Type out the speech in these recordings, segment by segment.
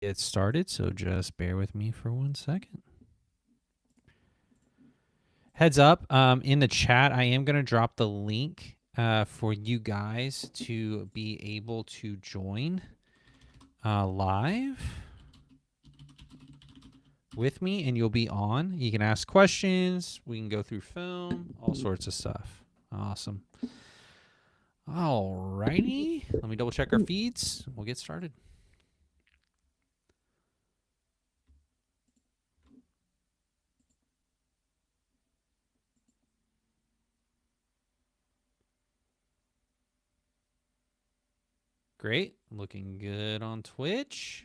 get started, so just bear with me for 1 second. Heads up, in the chat, I am going to drop the link for you guys to be able to join live with me, and you'll be on. You can ask questions. We can go through film, all sorts of stuff. Awesome. All righty. Let me double check our feeds. We'll get started. Great. Looking good on Twitch.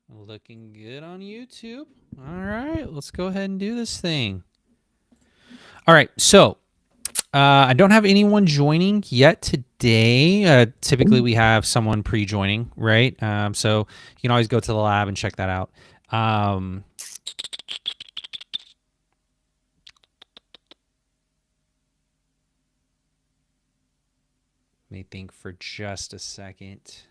Looking good on YouTube. All right, let's go ahead and do this thing. All right, so I don't have anyone joining yet today. Typically, we have someone pre-joining, right? So you can always go to the lab and check that out. Let me think for just a second.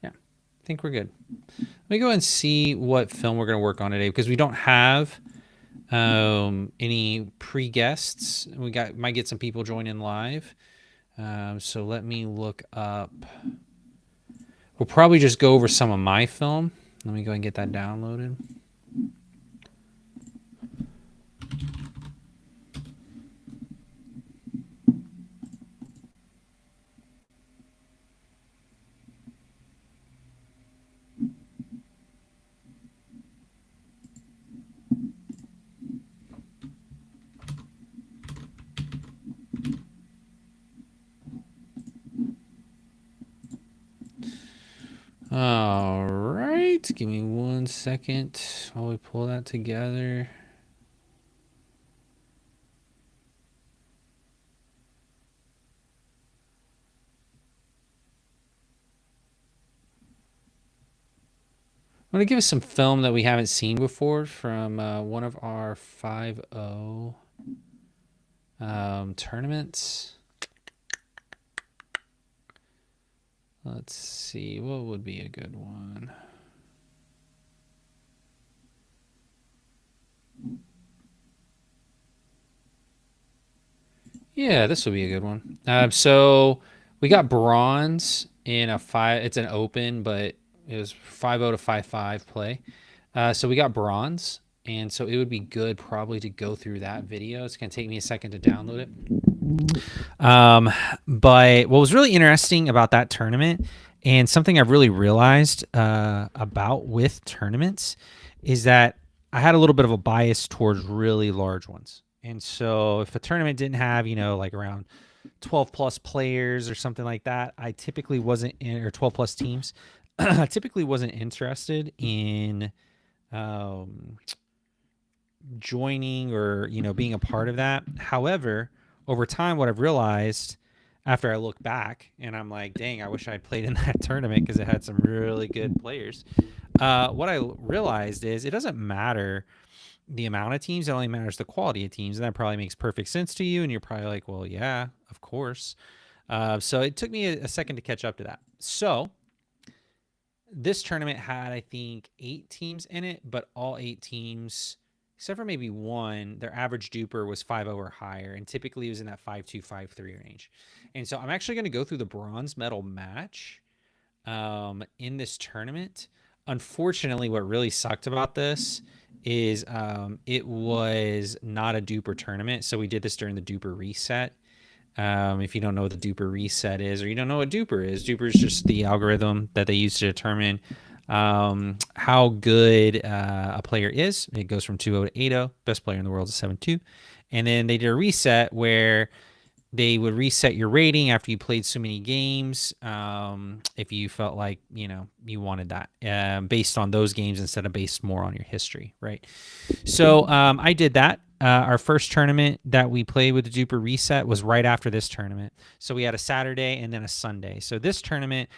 Yeah, I think we're good. Let me go and see what film we're going to work on today, because we don't have any pre-guests. We might get some people joining live. So let me look up. We'll probably just go over some of my film. Let me go and get that downloaded. All right, give me 1 second while we pull that together. I'm going to give us some film that we haven't seen before from one of our 5-0 tournaments. Let's see, what would be a good one? Yeah, this will be a good one. So we got bronze in a 5. It's an open, but it was 5-0 to 5-5 play. So we got bronze, and so it would be good probably to go through that video. It's going to take me a second to download it. But what was really interesting about that tournament, and something I've really realized about with tournaments, is that I had a little bit of a bias towards really large ones. And so if a tournament didn't have, like around 12 plus players or something like that, I typically wasn't in, or 12 plus teams, I typically wasn't interested in joining or, being a part of that. However, over time, what I've realized after I look back, and I'm like, dang, I wish I'd played in that tournament because it had some really good players. What I realized is it doesn't matter the amount of teams, it only matters the quality of teams. And that probably makes perfect sense to you. And you're probably like, well, yeah, of course. So it took me a second to catch up to that. So this tournament had, I think, 8 teams in it, but all 8 teams, except for maybe one, their average duper was 5-0 or higher, and typically it was in that 5-2, 5-3 range. And so I'm actually going to go through the bronze medal match in this tournament. Unfortunately, what really sucked about this is it was not a duper tournament. So we did this during the duper reset. If you don't know what the duper reset is, or you don't know what duper is just the algorithm that they use to determine how good a player is. It goes from 2-0 to 8-0. Best player in the world is 7-2. And then they did a reset where they would reset your rating after you played so many games, if you felt like you wanted that, based on those games instead of based more on your history, right? So I did that. Our first tournament that we played with the Duper Reset was right after this tournament. So we had a Saturday and then a Sunday. So this tournament,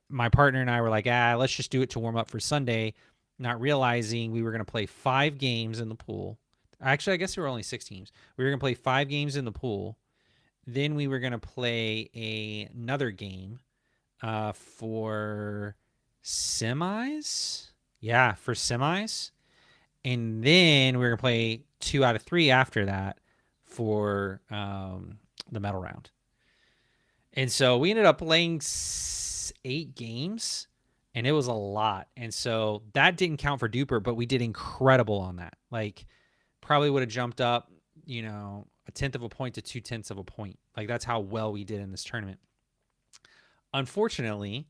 my partner and I were like, let's just do it to warm up for Sunday, not realizing we were going to play 5 games in the pool. Actually, I guess there were only 6 teams. We were going to play 5 games in the pool. Then we were going to play another game for semis. Yeah, for semis. And then we were going to play 2 out of 3 after that for the medal round. And so we ended up playing 8 games, and it was a lot. And so that didn't count for Duper, but we did incredible on that. Like, probably would have jumped up, a tenth of a point to 2/10 of a point. Like, that's how well we did in this tournament. Unfortunately,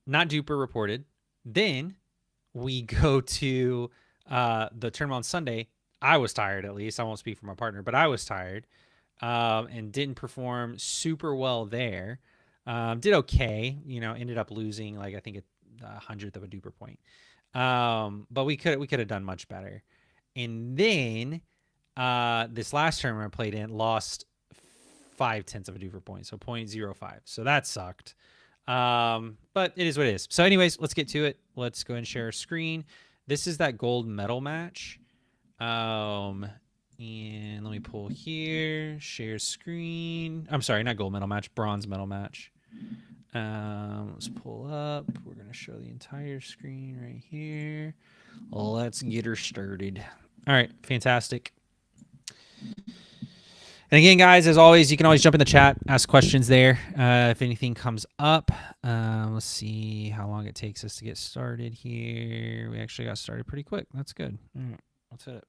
not Duper reported. Then we go to the tournament on Sunday. I was tired, at least. I won't speak for my partner, but I was tired, and didn't perform super well there. Did okay, ended up losing, like, I think a hundredth of a Duper point. But we could have done much better. And then this last tournament I played in, lost 0.5 of a Duper point, so 0.05. So that sucked. But it is what it is. So anyways, let's get to it. Let's go and share our screen. This is that gold medal match. And let me pull here, share screen. I'm sorry, not gold medal match, bronze medal match. Let's pull up. We're going to show the entire screen right here. Let's get her started. All right, fantastic. And again, guys, as always, you can always jump in the chat, ask questions there if anything comes up. Let's see how long it takes us to get started here. We actually got started pretty quick. That's good. All right, let's hit it.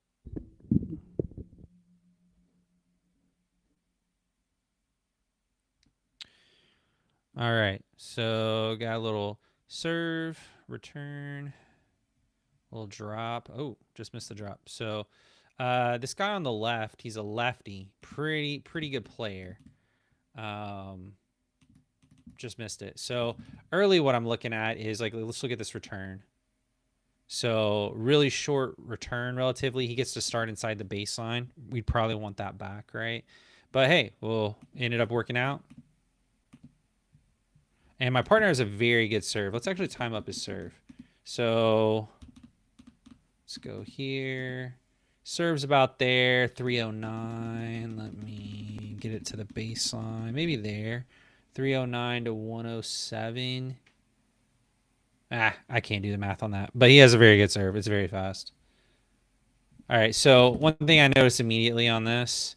All right, so got a little serve, return, little drop. Oh, just missed the drop. So this guy on the left, he's a lefty, pretty good player. Just missed it. So early, what I'm looking at is, like, let's look at this return. So really short return relatively. He gets to start inside the baseline. We'd probably want that back, right? But hey, well, ended up working out. And my partner has a very good serve. Let's actually time up his serve. So let's go here. Serves about there, 309. Let me get it to the baseline. Maybe there. 309 to 107. I can't do the math on that. But he has a very good serve. It's very fast. All right, so one thing I noticed immediately on this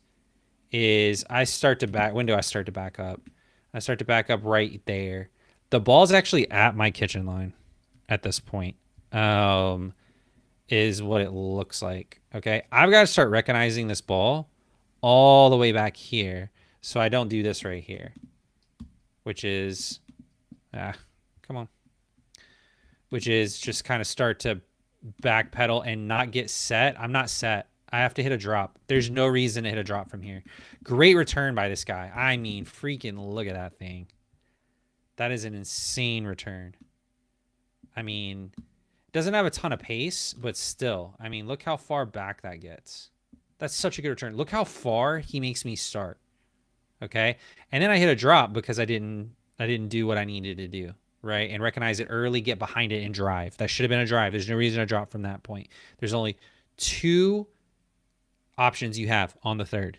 is I start to back. When do I start to back up? I start to back up right there. The ball's actually at my kitchen line at this point, is what it looks like. Okay, I've got to start recognizing this ball all the way back here so I don't do this right here, which is, come on, which is just kind of start to backpedal and not get set. I'm not set. I have to hit a drop. There's no reason to hit a drop from here. Great return by this guy. I mean, freaking look at that thing. That is an insane return. I mean, doesn't have a ton of pace, but still. I mean, look how far back that gets. That's such a good return. Look how far he makes me start. Okay? And then I hit a drop because I didn't do what I needed to do, right? And recognize it early, get behind it, and drive. That should have been a drive. There's no reason to drop from that point. There's only 2 options you have on the third.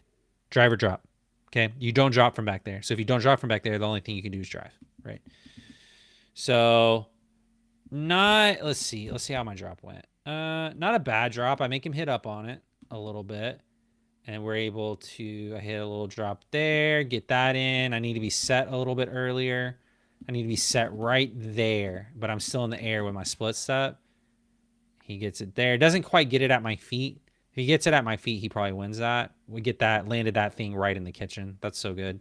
Drive or drop. Okay? You don't drop from back there. So if you don't drop from back there, the only thing you can do is drive, right? So let's see how my drop went. Not a bad drop. I make him hit up on it a little bit. And we're able to, I hit a little drop there, get that in. I need to be set a little bit earlier. I need to be set right there, but I'm still in the air with my split step. He gets it there. Doesn't quite get it at my feet. If he gets it at my feet, he probably wins that. We get that, landed that thing right in the kitchen. That's so good.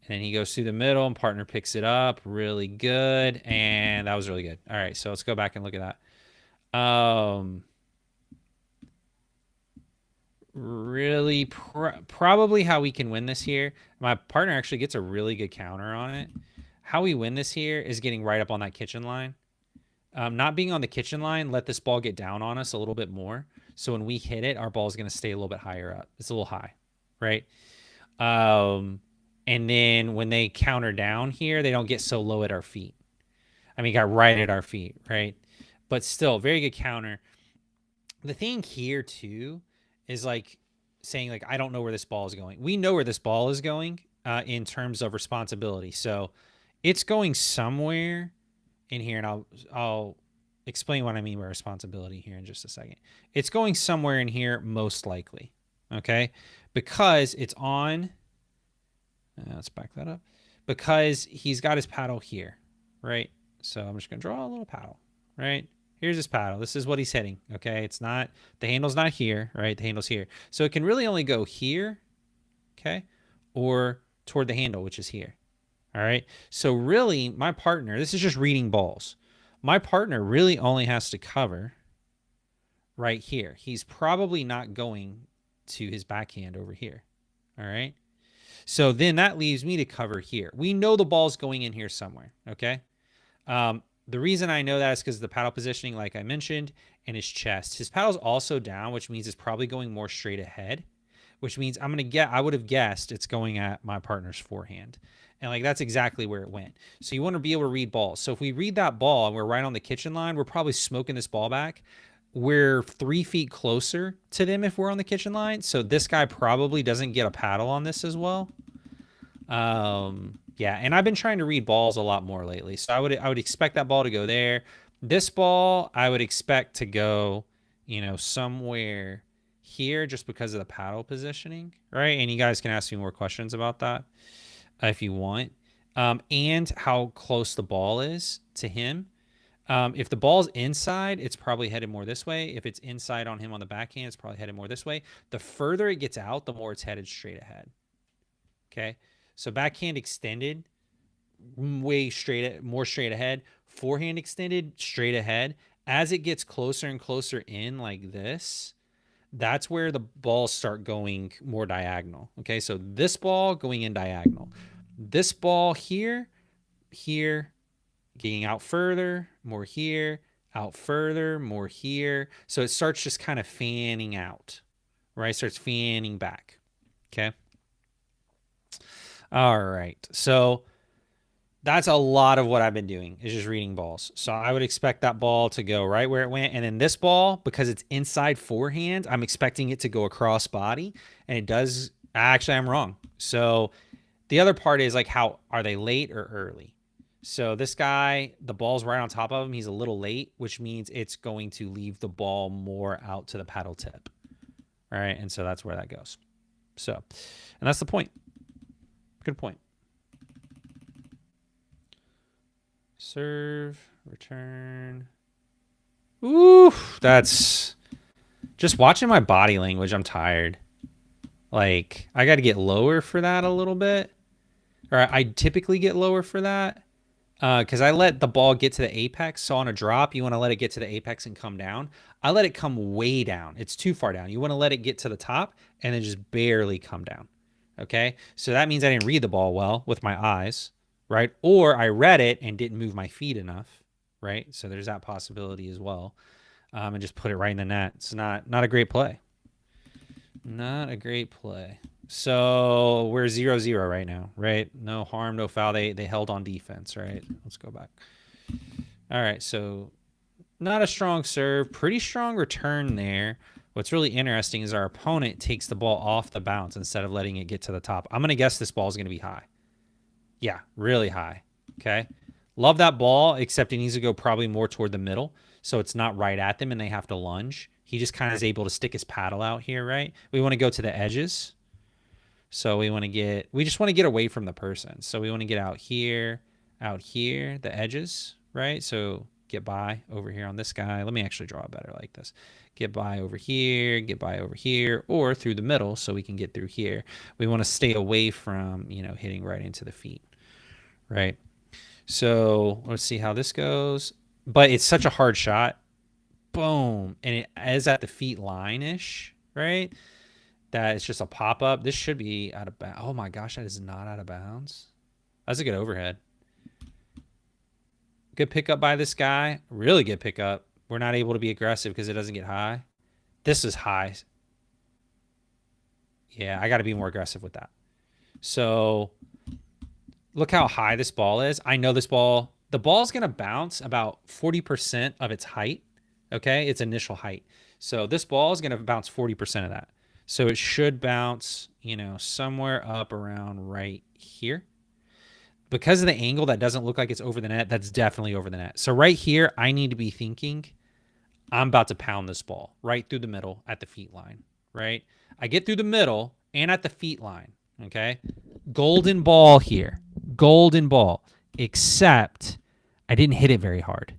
And then he goes through the middle and partner picks it up. Really good. And that was really good. All right, so let's go back and look at that. really probably how we can win this here. My partner actually gets a really good counter on it. How we win this here is getting right up on that kitchen line. Not being on the kitchen line, let this ball get down on us a little bit more. So when we hit it, our ball is going to stay a little bit higher up. It's a little high, right? And then when they counter down here, they don't get so low at our feet. I mean, got right at our feet, right? But still, very good counter. The thing here too is like saying like I don't know where this ball is going. We know where this ball is going in terms of responsibility. So it's going somewhere in here, and I'll explain what I mean by responsibility here in just a second. It's going somewhere in here, most likely, okay? Because it's on, let's back that up, because he's got his paddle here, right? So I'm just gonna draw a little paddle, right? Here's his paddle. This is what he's hitting, okay? It's not, the handle's not here, right? The handle's here. So it can really only go here, okay? Or toward the handle, which is here. All right. So really, my partner, this is just reading balls. My partner really only has to cover right here. He's probably not going to his backhand over here. All right. So then that leaves me to cover here. We know the ball's going in here somewhere. Okay. The reason I know that is because of the paddle positioning, like I mentioned, and his chest. His paddle's also down, which means it's probably going more straight ahead, which means I would have guessed it's going at my partner's forehand. And like, that's exactly where it went. So you want to be able to read balls. So if we read that ball and we're right on the kitchen line, we're probably smoking this ball back. We're 3 feet closer to them if we're on the kitchen line. So this guy probably doesn't get a paddle on this as well. Yeah, and I've been trying to read balls a lot more lately. So I would expect that ball to go there. This ball, I would expect to go, you know, somewhere here just because of the paddle positioning, right? And you guys can ask me more questions about that if you want, and how close the ball is to him. If the ball's inside, it's probably headed more this way. If it's inside on him on the backhand, it's probably headed more this way. The further it gets out, the more it's headed straight ahead. Okay, so backhand extended, more straight ahead. Forehand extended, straight ahead. As it gets closer and closer in like this, that's where the balls start going more diagonal. Okay, so this ball going in diagonal. This ball here, getting out further, more here, out further, more here. So it starts just kind of fanning out, right? It starts fanning back. Okay. All right. So that's a lot of what I've been doing is just reading balls. So I would expect that ball to go right where it went. And then this ball, because it's inside forehand, I'm expecting it to go across body. And it does. Actually, I'm wrong. So the other part is like, how are they late or early? So this guy, the ball's right on top of him. He's a little late, which means it's going to leave the ball more out to the paddle tip. All right. And so that's where that goes. So, and that's the point. Good point. Serve, return. Ooh, that's just watching my body language. I'm tired. Like, I got to get lower for that a little bit. Or I typically get lower for that because I let the ball get to the apex. So on a drop, you want to let it get to the apex and come down. I let it come way down. It's too far down. You want to let it get to the top and then just barely come down. Okay, so that means I didn't read the ball well with my eyes, right? Or I read it and didn't move my feet enough, right? So there's that possibility as well. And just put it right in the net. It's not a great play. Not a great play. So we're 0-0 right now, right? No harm, no foul. They held on defense, right? Let's go back. All right, so not a strong serve. Pretty strong return there. What's really interesting is our opponent takes the ball off the bounce instead of letting it get to the top. I'm going to guess this ball is going to be high. Yeah, really high. Okay. Love that ball, except it needs to go probably more toward the middle. So it's not right at them and they have to lunge. He just kind of is able to stick his paddle out here, right? We want to go to the edges. So we just want to get away from the person. So we want to get out here, the edges, right? So get by over here on this guy. Let me actually draw it better like this. Get by over here, or through the middle so we can get through here. We want to stay away from, you know, hitting right into the feet, right? So let's see how this goes. But it's such a hard shot. Boom. And it is at the feet line-ish, right? that it's just a pop-up. This should be out of bounds. Oh my gosh, that is not out of bounds. That's a good overhead. Good pickup by this guy. Really good pickup. We're not able to be aggressive because it doesn't get high. This is high. Yeah, I got to be more aggressive with that. So look how high this ball is. I know this ball, the ball's going to bounce about 40% of its height. Okay, its initial height. So this ball is going to bounce 40% of that. So it should bounce, you know, somewhere up around right here. Because of the angle, that doesn't look like it's over the net. That's definitely over the net. So right here, I need to be thinking, I'm about to pound this ball right through the middle at the feet line, right? I get through the middle and at the feet line, okay? Golden ball here. Golden ball. Except I didn't hit it very hard.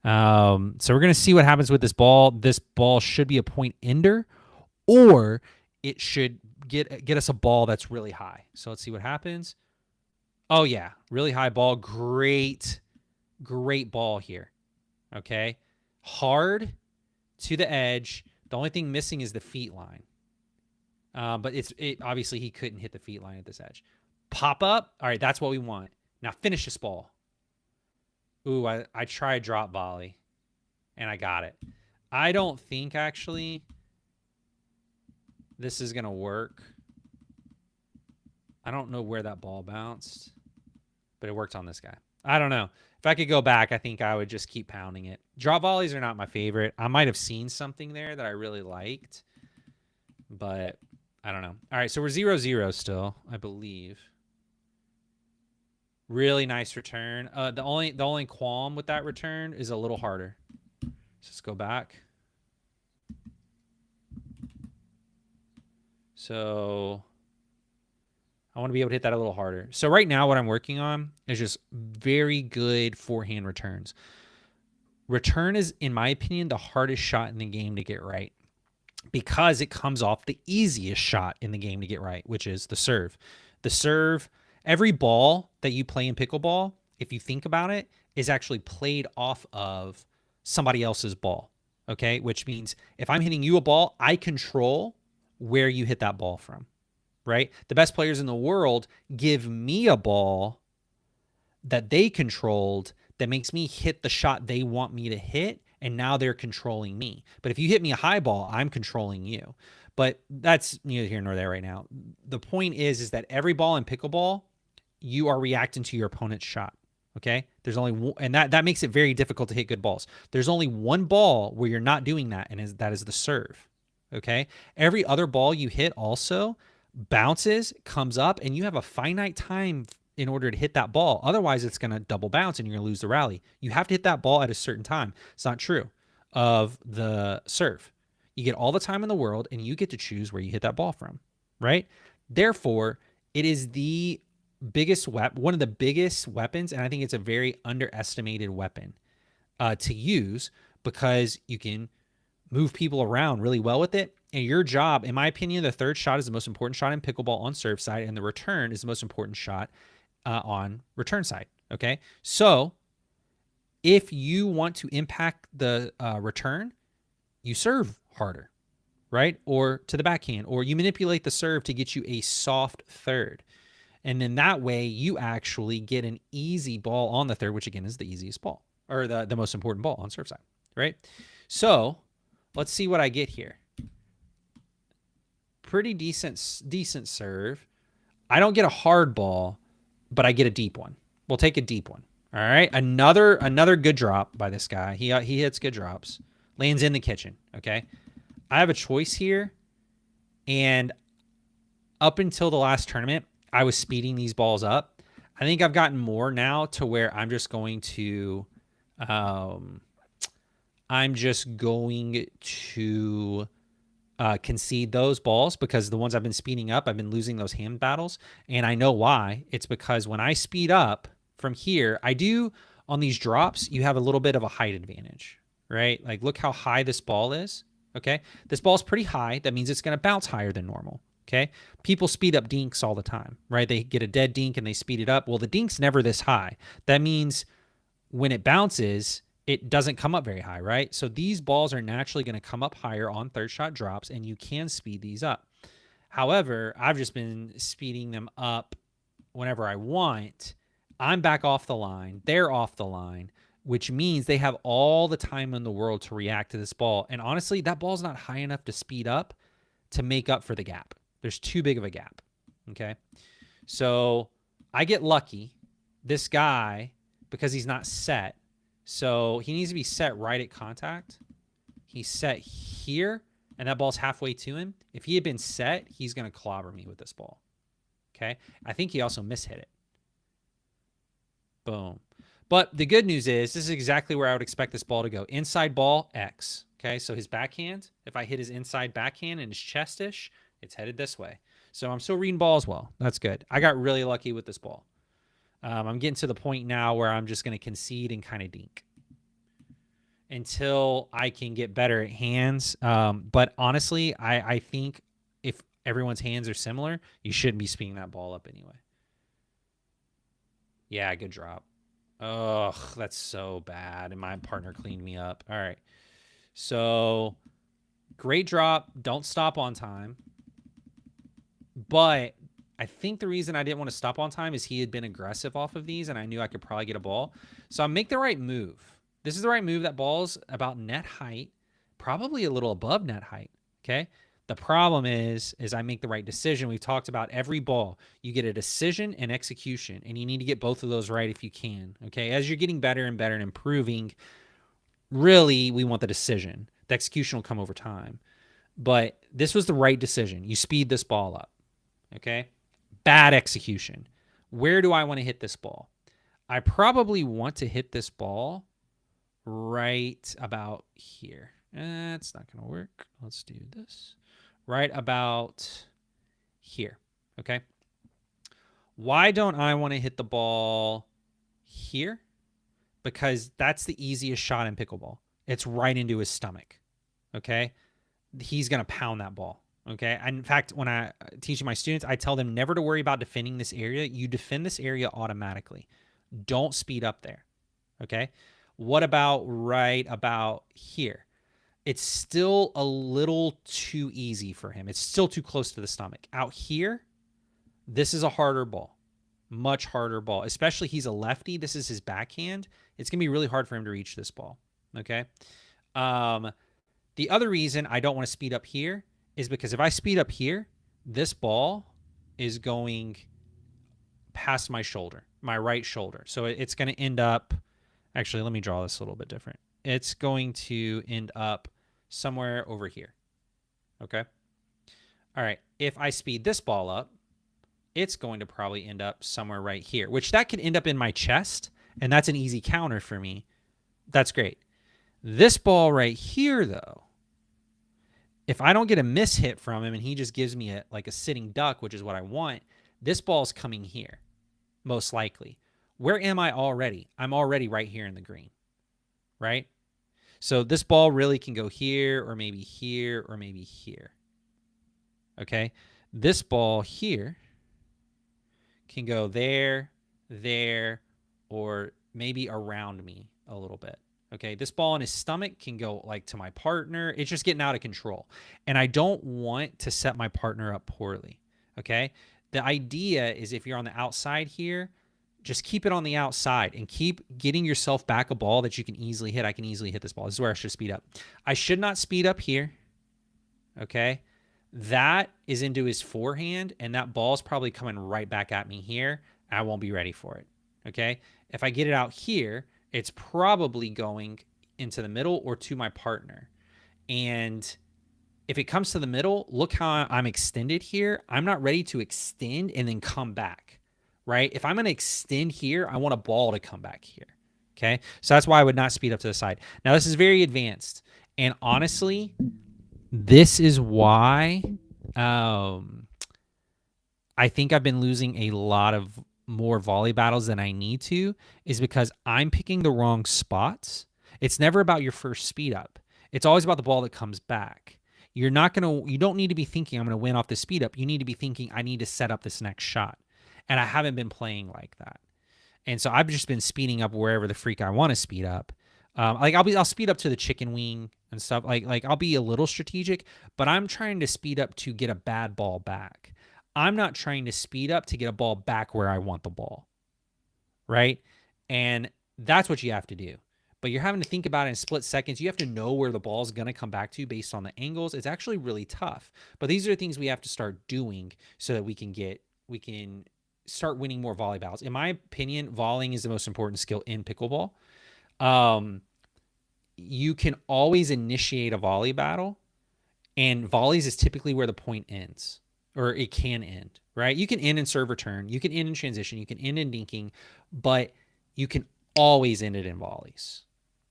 So we're going to see what happens with this ball. This ball should be a point ender, or it should get us a ball that's really high. So let's see what happens. Oh, yeah. Really high ball. Great ball here. Okay. Hard to the edge. The only thing missing is the feet line. But obviously he couldn't hit the feet line at this edge. Pop up. All right. That's what we want. Now finish this ball. Ooh, I tried drop volley and I got it. I don't think actually this is going to work. I don't know where that ball bounced, but it worked on this guy. I don't know. If I could go back, I think I would just keep pounding it. Drop volleys are not my favorite. I might have seen something there that I really liked, but I don't know. All right, so we're 0-0 still, I believe. Really nice return. The only qualm with that return is a little harder. Let's go back. So I want to be able to hit that a little harder. So right now what I'm working on is just very good forehand returns. Return is, in my opinion, the hardest shot in the game to get right because it comes off the easiest shot in the game to get right, which is the serve. The serve, every ball that you play in pickleball, if you think about it, is actually played off of somebody else's ball, okay? Which means if I'm hitting you a ball, I control where you hit that ball from, right? The best players in the world give me a ball that they controlled that makes me hit the shot they want me to hit, and now they're controlling me. But if you hit me a high ball, I'm controlling you. But that's neither here nor there right now. The point is that every ball in pickleball, you are reacting to your opponent's shot. Okay? There's only one, and that makes it very difficult to hit good balls. There's only one ball where you're not doing that, and that is the serve. Okay? Every other ball you hit also bounces, comes up, and you have a finite time in order to hit that ball. Otherwise, it's going to double bounce and you're going to lose the rally. You have to hit that ball at a certain time. It's not true of the serve. You get all the time in the world and you get to choose where you hit that ball from, right? Therefore, it is the biggest weapon, one of the biggest weapons, and I think it's a very underestimated weapon to use because you can move people around really well with it. And your job, in my opinion, the third shot is the most important shot in pickleball on serve side, and the return is the most important shot on return side. Okay. So if you want to impact the return, you serve harder, right? Or to the backhand, or you manipulate the serve to get you a soft third. And then that way you actually get an easy ball on the third, which again is the easiest ball or the most important ball on serve side, right? So let's see what I get here. Pretty decent serve. I don't get a hard ball, but I get a deep one. We'll take a deep one. All right. Another good drop by this guy. He hits good drops. Lands in the kitchen. Okay. I have a choice here. And up until the last tournament, I was speeding these balls up. I think I've gotten more now to where I'm just going to concede those balls because the ones I've been speeding up, I've been losing those hand battles. And I know why. It's because when I speed up from here, I do on these drops, you have a little bit of a height advantage, right? Like look how high this ball is. Okay. This ball is pretty high. That means it's going to bounce higher than normal. Okay. People speed up dinks all the time, right? They get a dead dink and they speed it up. Well, the dink's never this high. That means when it bounces, it doesn't come up very high, right? So these balls are naturally going to come up higher on third shot drops, and you can speed these up. However, I've just been speeding them up whenever I want. I'm back off the line. They're off the line, which means they have all the time in the world to react to this ball. And honestly, that ball's not high enough to speed up to make up for the gap. There's too big of a gap. Okay. So I get lucky. This guy, because he's not set, so he needs to be set right at contact. He's set here, and that ball's halfway to him. If he had been set, he's going to clobber me with this ball. Okay. I think he also mishit it. Boom. But the good news is this is exactly where I would expect this ball to go. Inside ball, X. Okay. So his backhand, if I hit his inside backhand and his chestish, it's headed this way. So I'm still reading balls well. That's good. I got really lucky with this ball. I'm getting to the point now where I'm just going to concede and kind of dink until I can get better at hands. But honestly, I think if everyone's hands are similar, you shouldn't be speeding that ball up anyway. Yeah, good drop. Ugh, that's so bad. And my partner cleaned me up. All right. So great drop. Don't stop on time. But I think the reason I didn't want to stop on time is he had been aggressive off of these, and I knew I could probably get a ball. So I make the right move. This is the right move. That ball's about net height, probably a little above net height. Okay. The problem is I make the right decision. We've talked about every ball. You get a decision and execution, and you need to get both of those right if you can. Okay. As you're getting better and better and improving, really, we want the decision. The execution will come over time. But this was the right decision. You speed this ball up. Okay. Bad execution. Where do I want to hit this ball? I probably want to hit this ball right about here. That's not going to work. Let's do this. Right about here. Okay. Why don't I want to hit the ball here? Because that's the easiest shot in pickleball. It's right into his stomach. Okay. He's going to pound that ball. Okay. And in fact, when I teach my students, I tell them never to worry about defending this area. You defend this area automatically. Don't speed up there. Okay. What about right about here? It's still a little too easy for him. It's still too close to the stomach. Out here, this is a harder ball. Much harder ball. Especially he's a lefty. This is his backhand. It's going to be really hard for him to reach this ball. Okay. The other reason I don't want to speed up here is because if I speed up here, this ball is going past my shoulder, my right shoulder. So it's going to end up, actually, let me draw this a little bit different. It's going to end up somewhere over here. Okay. All right. If I speed this ball up, it's going to probably end up somewhere right here, which that could end up in my chest. And that's an easy counter for me. That's great. This ball right here, though, if I don't get a miss hit from him and he just gives me like a sitting duck, which is what I want, this ball's coming here, most likely. Where am I already? I'm already right here in the green, right? So this ball really can go here or maybe here or maybe here. Okay. This ball here can go there, there, or maybe around me a little bit. Okay, this ball in his stomach can go like to my partner. It's just getting out of control. And I don't want to set my partner up poorly. Okay, the idea is if you're on the outside here, just keep it on the outside and keep getting yourself back a ball that you can easily hit. I can easily hit this ball. This is where I should speed up. I should not speed up here. Okay, that is into his forehand, and that ball's probably coming right back at me here. I won't be ready for it. Okay, if I get it out here, it's probably going into the middle or to my partner. And if it comes to the middle, look how I'm extended here. I'm not ready to extend and then come back, right? If I'm going to extend here, I want a ball to come back here. Okay. So that's why I would not speed up to the side. Now, this is very advanced. And honestly, this is why I think I've been losing a lot of more volley battles than I need to, is because I'm picking the wrong spots. It's never about your first speed up. It's always about the ball that comes back. You don't need to be thinking I'm going to win off the speed up. You need to be thinking I need to set up this next shot. And I haven't been playing like that. And so I've just been speeding up wherever the freak I want to speed up. Like I'll speed up to the chicken wing and stuff. Like I'll be a little strategic, but I'm trying to speed up to get a bad ball back. I'm not trying to speed up to get a ball back where I want the ball, right? And that's what you have to do. But you're having to think about it in split seconds. You have to know where the ball is going to come back to based on the angles. It's actually really tough. But these are the things we have to start doing so that we can start winning more volley battles. In my opinion, volleying is the most important skill in pickleball. You can always initiate a volley battle, and volleys is typically where the point ends, or it can end, right? You can end in serve return, you can end in transition, you can end in dinking, but you can always end it in volleys,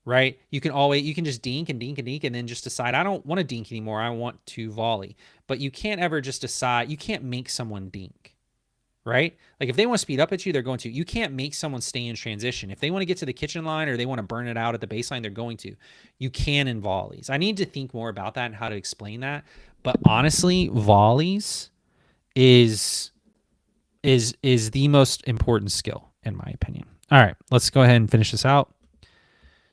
right? You can just dink and dink and dink and then just decide, I don't want to dink anymore, I want to volley. But you can't ever just decide, you can't make someone dink, right? Like if they want to speed up at you, they're going to. You can't make someone stay in transition. If they want to get to the kitchen line or they want to burn it out at the baseline, they're going to. You can in volleys. I need to think more about that and how to explain that. But honestly, volleys is the most important skill in my opinion. All right, let's go ahead and finish this out.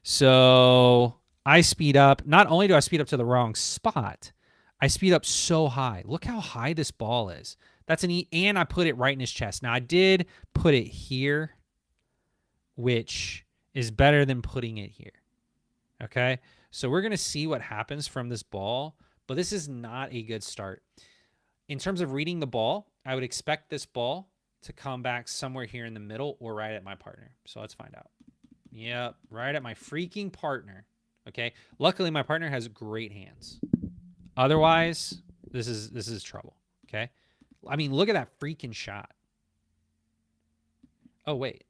So I speed up. Not only do I speed up to the wrong spot, I speed up so high. Look how high this ball is. That's an E, and I put it right in his chest. Now, I did put it here, which is better than putting it here. Okay? So we're going to see what happens from this ball, but this is not a good start. In terms of reading the ball, I would expect this ball to come back somewhere here in the middle or right at my partner. So let's find out. Yep, right at my freaking partner. Okay? Luckily, my partner has great hands. Otherwise, this is trouble. Okay? I mean, look at that freaking shot. Oh, wait.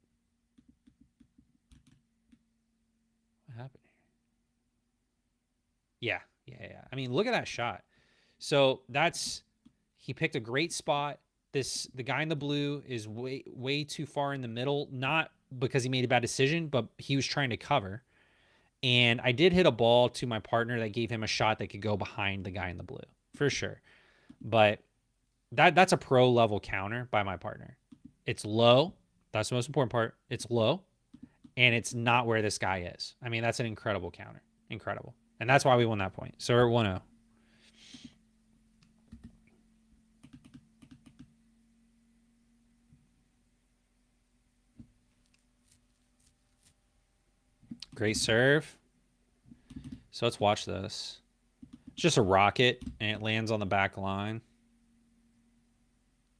What happened here? Yeah. I mean, look at that shot. So he picked a great spot. The guy in the blue is way too far in the middle, not because he made a bad decision, but he was trying to cover. And I did hit a ball to my partner that gave him a shot that could go behind the guy in the blue, for sure. But that's a pro level counter by my partner. It's low. That's the most important part. It's low, and it's not where this guy is. I mean, that's an incredible counter. Incredible. And that's why we won that point. So we're 1-0. Great serve. So let's watch this. It's just a rocket, and it lands on the back line.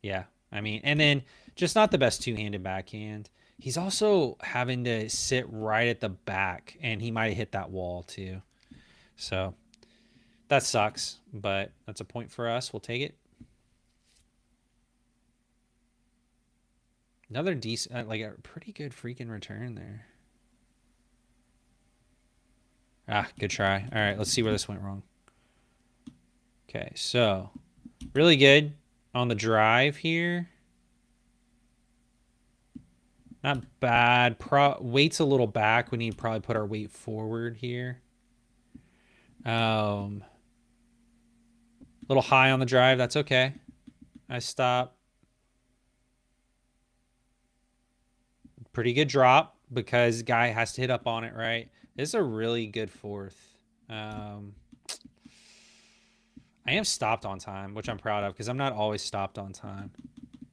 Yeah, I mean, and then just not the best two-handed backhand. He's also having to sit right at the back, and he might have hit that wall too. So that sucks, but that's a point for us. We'll take it. Another decent, like a pretty good freaking return there. Ah, good try. All right, let's see where this went wrong. Okay, so really good on the drive here. Not bad. Weight's a little back. We need to probably put our weight forward here. A little high on the drive. That's okay. I stop. Pretty good drop because guy has to hit up on it, right? This is a really good fourth. I am stopped on time, which I'm proud of because I'm not always stopped on time.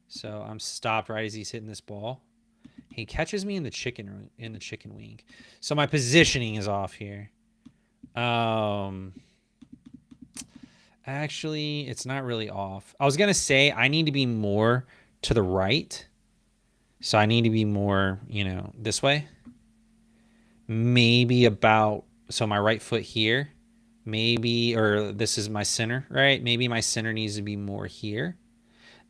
So I'm stopped right as he's hitting this ball. He catches me in the chicken wing. So my positioning is off here. Actually, it's not really off. I was going to say I need to be more to the right. So I need to be more, this way. Maybe about, so my right foot here. Maybe, or this is my center, right? Maybe my center needs to be more here.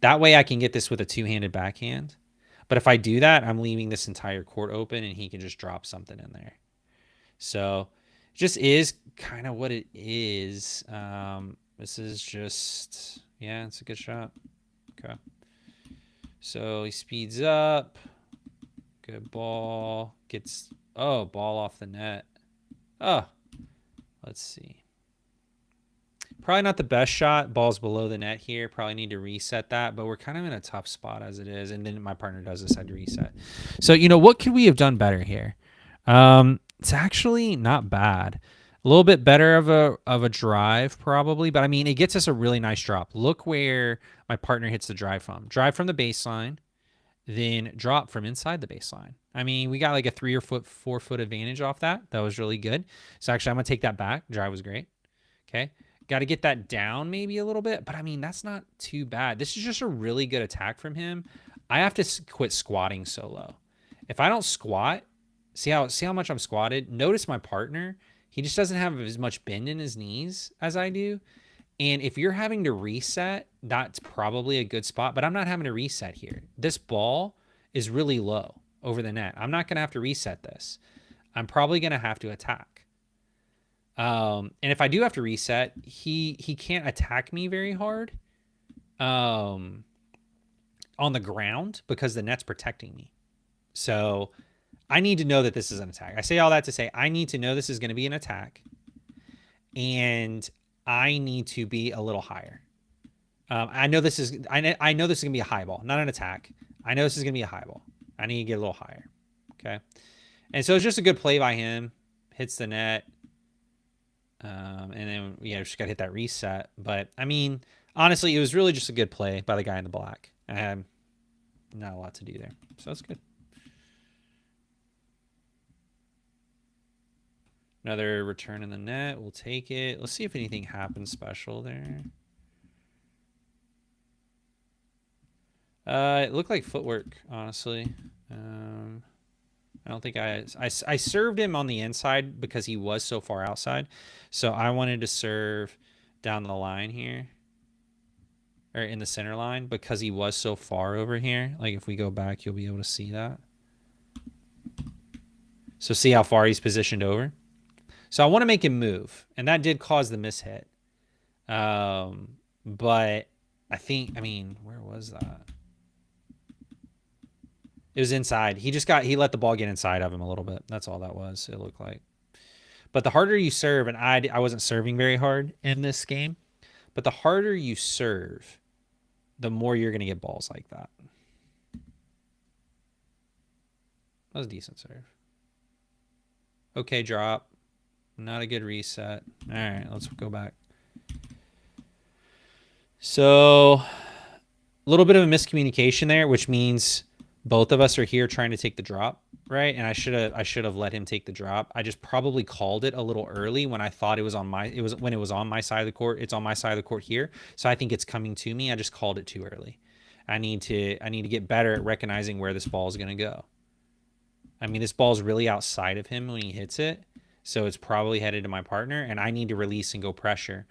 That way I can get this with a two-handed backhand. But if I do that, I'm leaving this entire court open and he can just drop something in there. So it just is kind of what it is. This is just, yeah, it's a good shot. Okay. So he speeds up. Good ball. Gets, ball off the net. Oh, let's see. Probably not the best shot. Ball's below the net here. Probably need to reset that, but we're kind of in a tough spot as it is. And then my partner does decide to reset. So, what could we have done better here? It's actually not bad. A little bit better of a drive probably, but I mean it gets us a really nice drop. Look where my partner hits the drive from. Drive from the baseline, then drop from inside the baseline. I mean, we got like a 3 or 4 foot advantage off that. That was really good. So actually I'm gonna take that back. Drive was great. Okay. Got to get that down maybe a little bit, but I mean, that's not too bad. This is just a really good attack from him. I have to quit squatting so low. If I don't squat, see how much I'm squatted. Notice my partner, he just doesn't have as much bend in his knees as I do. And if you're having to reset, that's probably a good spot, but I'm not having to reset here. This ball is really low over the net. I'm not going to have to reset this. I'm probably going to have to attack. And if I do have to reset, he can't attack me very hard on the ground because the net's protecting me. So I need to know that this is an attack. I say all that to say I need to know this is going to be an attack, and I need to be a little higher. I know this is going to be a high ball, not an attack. I know this is going to be a high ball. I need to get a little higher. Okay. And so it's just a good play by him. Hits the net. And then, just got to hit that reset. But, I mean, honestly, it was really just a good play by the guy in the black. I had not a lot to do there. So that's good. Another return in the net. We'll take it. Let's see if anything happens special there. It looked like footwork, honestly. I don't think I served him on the inside because he was so far outside. So I wanted to serve down the line here. Or in the center line because he was so far over here. Like if we go back, you'll be able to see that. So see how far he's positioned over. So I want to make him move. And that did cause the mishit. But I mean, where was that? It was inside. He let the ball get inside of him a little bit. That's all that was. It looked like. But the harder you serve, and I wasn't serving very hard in this game, but the harder you serve, the more you're going to get balls like that. That was a decent serve. Okay, drop. Not a good reset. All right, let's go back. So a little bit of a miscommunication there, which means both of us are here trying to take the drop, right? And I should have let him take the drop. I just probably called it a little early when I thought it was on my side of the court. It's on my side of the court here. So I think it's coming to me. I just called it too early. I need to get better at recognizing where this ball is going to go. I mean, this ball is really outside of him when he hits it. So it's probably headed to my partner, and I need to release and go pressure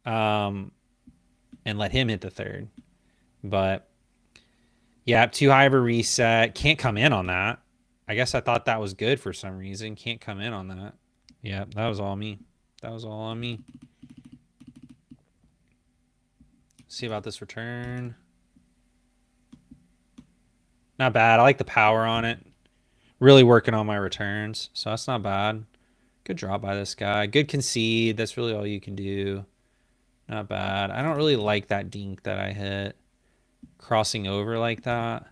and let him hit the third. But yeah, too high of a reset. Can't come in on that. I guess I thought that was good for some reason. Can't come in on that. Yeah, that was all me. That was all on me. See about this return. Not bad. I like the power on it. Really working on my returns. So that's not bad. Good drop by this guy. Good concede. That's really all you can do. Not bad. I don't really like that dink that I hit. Crossing over like that.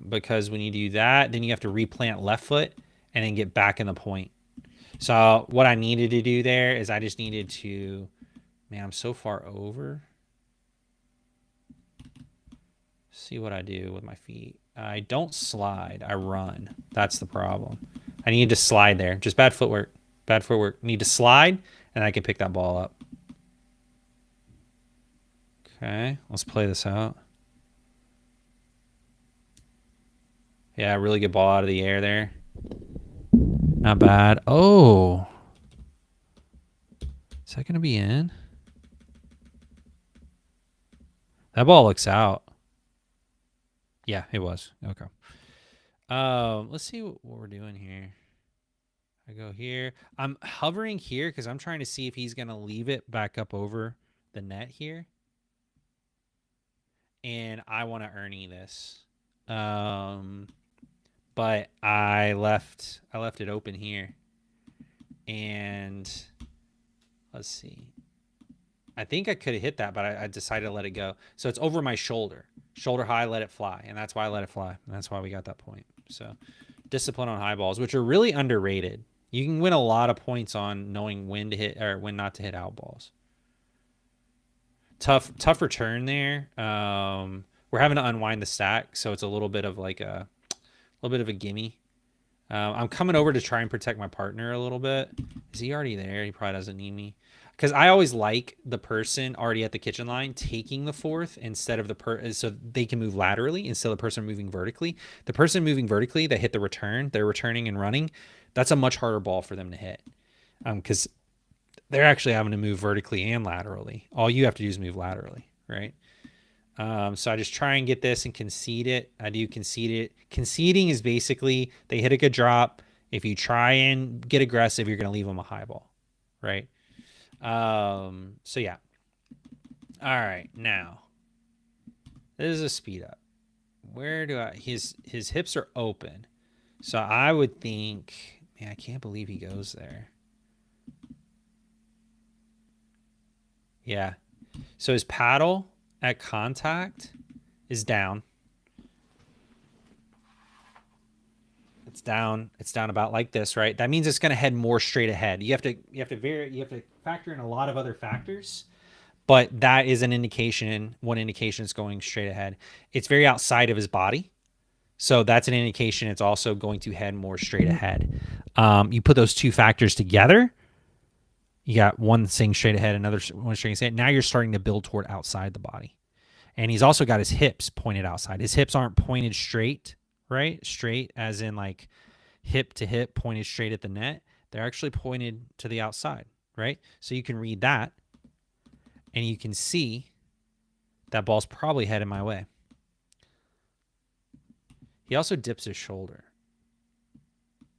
Because when you do that, then you have to replant left foot and then get back in the point. So what I needed to do there is I just needed to... Man, I'm so far over. See what I do with my feet. I don't slide. I run. That's the problem. I need to slide there. Just bad footwork. Bad footwork. Need to slide, and I can pick that ball up. Okay, let's play this out. Yeah, really good ball out of the air there. Not bad. Oh. Is that going to be in? That ball looks out. Yeah, it was. Okay. Let's see what we're doing here. I go here. I'm hovering here because I'm trying to see if he's going to leave it back up over the net here. And I want to Ernie this. But I left it open here. And let's see. I think I could have hit that, but I decided to let it go. So it's over my shoulder. Shoulder high, let it fly. And that's why I let it fly. And that's why we got that point. So discipline on high balls, which are really underrated. You can win a lot of points on knowing when to hit or when not to hit out balls. Tough return there. We're having to unwind the stack, so it's a little bit of like a little bit of a gimme. I'm coming over to try and protect my partner a little bit. Is he already there? He probably doesn't need me. Because I always like the person already at the kitchen line taking the fourth instead of so they can move laterally instead of the person moving vertically. The person moving vertically that hit the return, they're returning and running. That's a much harder ball for them to hit. Because they're actually having to move vertically and laterally. All you have to do is move laterally, right? So I just try and get this and concede it. I do concede it. Conceding is basically they hit a good drop. If you try and get aggressive, you're going to leave them a high ball, right? So yeah. All right, now this is a speed up. Where do I? His hips are open, so I would think. Man, I can't believe he goes there. Yeah. So his paddle at contact is down. It's down about like this, right? That means it's going to head more straight ahead. You have to factor in a lot of other factors, but that is an indication. One indication is going straight ahead. It's very outside of his body, so that's an indication it's also going to head more straight ahead. You put those two factors together, you got one thing straight ahead, another one straight ahead. Now you're starting to build toward outside the body. And he's also got his hips pointed outside. His hips aren't pointed straight, right? Straight as in like hip to hip pointed straight at the net. They're actually pointed to the outside, right? So you can read that and you can see that ball's probably headed my way. He also dips his shoulder.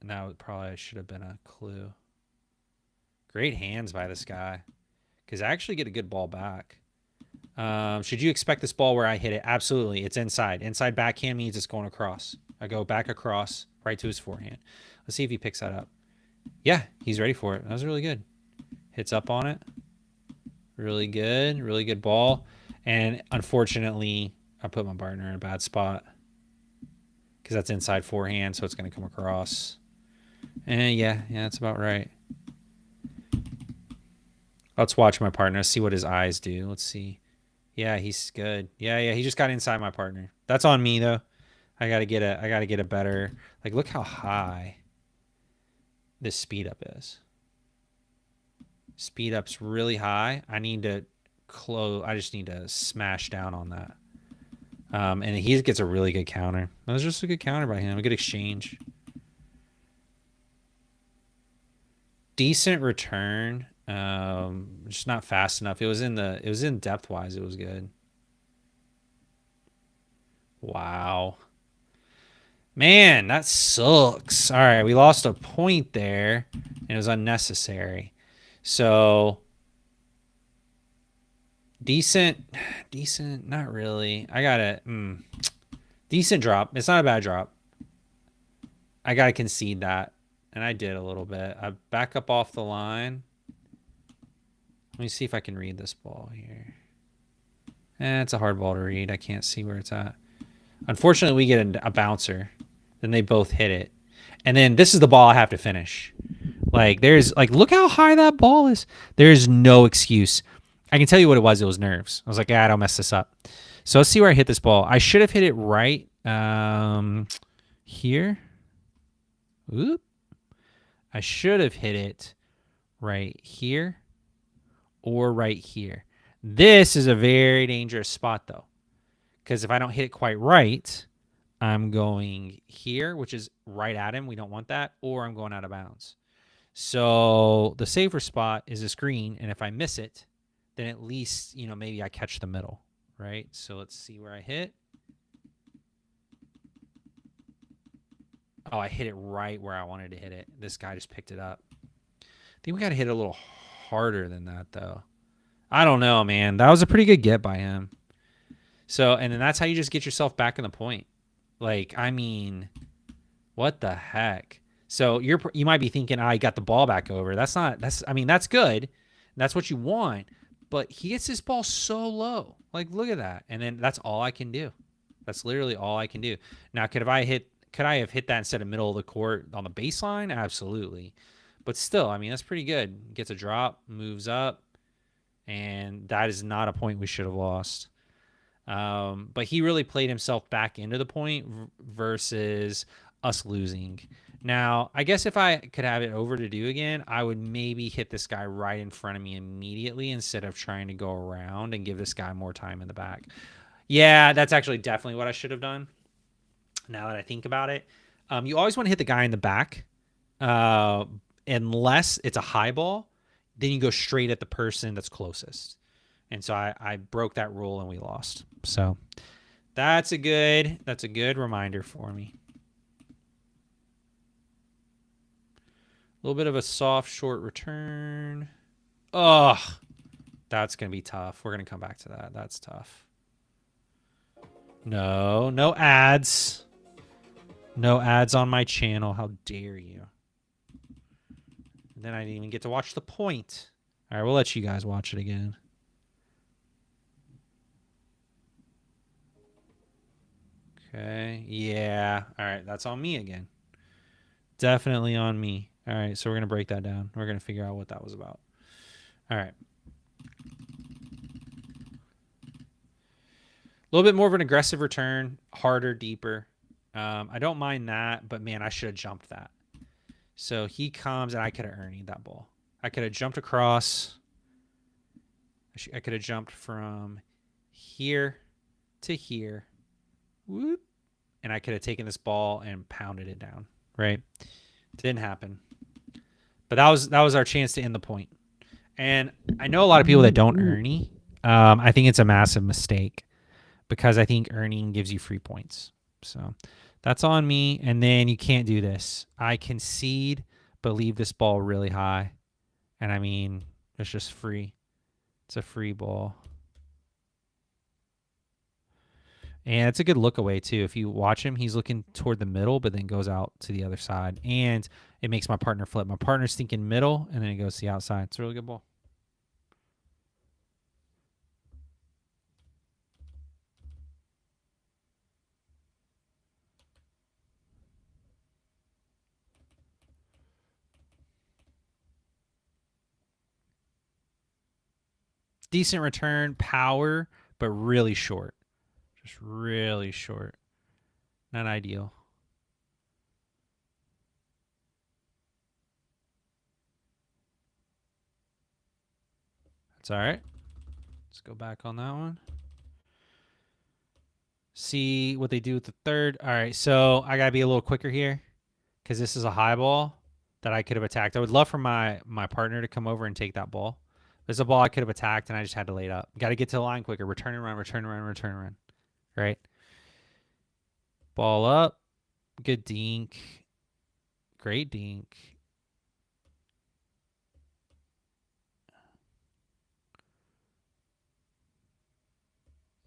And that probably should have been a clue. Great hands by this guy. Because I actually get a good ball back. Should you expect this ball where I hit it? Absolutely. It's inside. Inside backhand means it's going across. I go back across right to his forehand. Let's see if he picks that up. Yeah, he's ready for it. That was really good. Hits up on it. Really good. Really good ball. And unfortunately, I put my partner in a bad spot. Because that's inside forehand, so it's going to come across. And yeah, that's about right. Let's watch my partner. See what his eyes do. Let's see. Yeah, he's good. Yeah, he just got inside my partner. That's on me though. I gotta get a better. Like, look how high this speed up is. Speed up's really high. I need to close. I just need to smash down on that. And he gets a really good counter. That was just a good counter by him. A good exchange. Decent return. Just not fast enough. It was in depth wise. It was good. Wow. Man, that sucks. All right, we lost a point there, and it was unnecessary. So decent, not really. I got a decent drop. It's not a bad drop. I gotta concede that, and I did a little bit. I back up off the line. Let me see if I can read this ball here. It's a hard ball to read. I can't see where it's at. Unfortunately, we get a bouncer. Then they both hit it. And then this is the ball I have to finish. Like, look how high that ball is. There's no excuse. I can tell you what it was. It was nerves. I was like, I don't mess this up. So let's see where I hit this ball. I should have hit it right here. Oop. I should have hit it right here. Or right here. This is a very dangerous spot, though. Because if I don't hit it quite right, I'm going here, which is right at him. We don't want that. Or I'm going out of bounds. So the safer spot is this green. And if I miss it, then at least, maybe I catch the middle. Right? So let's see where I hit. Oh, I hit it right where I wanted to hit it. This guy just picked it up. I think we got to hit it a little harder than that, though. I don't know, man. That was a pretty good get by him. So, and then that's how you just get yourself back in the point. Like, I mean, what the heck? So you might be thinking, I got the ball back over. That's good. That's what you want. But he gets this ball so low. Like, look at that. And then that's all I can do. That's literally all I can do. Now, could Could I have hit that instead of middle of the court on the baseline? Absolutely. But still, I mean, that's pretty good. Gets a drop, moves up, and that is not a point we should have lost. But he really played himself back into the point versus us losing. Now, I guess if I could have it over to do again, I would maybe hit this guy right in front of me immediately instead of trying to go around and give this guy more time in the back. Yeah, that's actually definitely what I should have done. Now that I think about it, you always want to hit the guy in the back, unless it's a high ball. Then you go straight at the person that's closest. And so I broke that rule and we lost. So that's a good reminder for me. A little bit of a soft short return. Ugh, that's gonna be tough. We're gonna come back to that. That's tough. No ads. No ads on my channel. How dare you? And then I didn't even get to watch the point. All right, we'll let you guys watch it again. Okay. Yeah. All right. That's on me again. Definitely on me. All right. So we're going to break that down. We're going to figure out what that was about. All right. A little bit more of an aggressive return. Harder, deeper. I don't mind that, but man, I should have jumped that. So he comes and I could have earned that ball. I could have jumped across. I could have jumped from here to here. Whoop. And I could have taken this ball and pounded it down, right? Didn't happen. But that was our chance to end the point. And I know a lot of people that don't earny. I think it's a massive mistake because I think earning gives you free points. So that's on me. And then you can't do this. I concede, but leave this ball really high. And I mean, it's just free. It's a free ball. And it's a good look away, too. If you watch him, he's looking toward the middle, but then goes out to the other side. And it makes my partner flip. My partner's thinking middle, and then it goes to the outside. It's a really good ball. Decent return, power, but really short. Just really short. Not ideal. That's all right. Let's go back on that one. See what they do with the third. All right, so I got to be a little quicker here because this is a high ball that I could have attacked. I would love for my partner to come over and take that ball. There's a ball I could have attacked, and I just had to lay it up. Got to get to the line quicker. Return and run, return and run, return and run. Right? Ball up. Good dink. Great dink.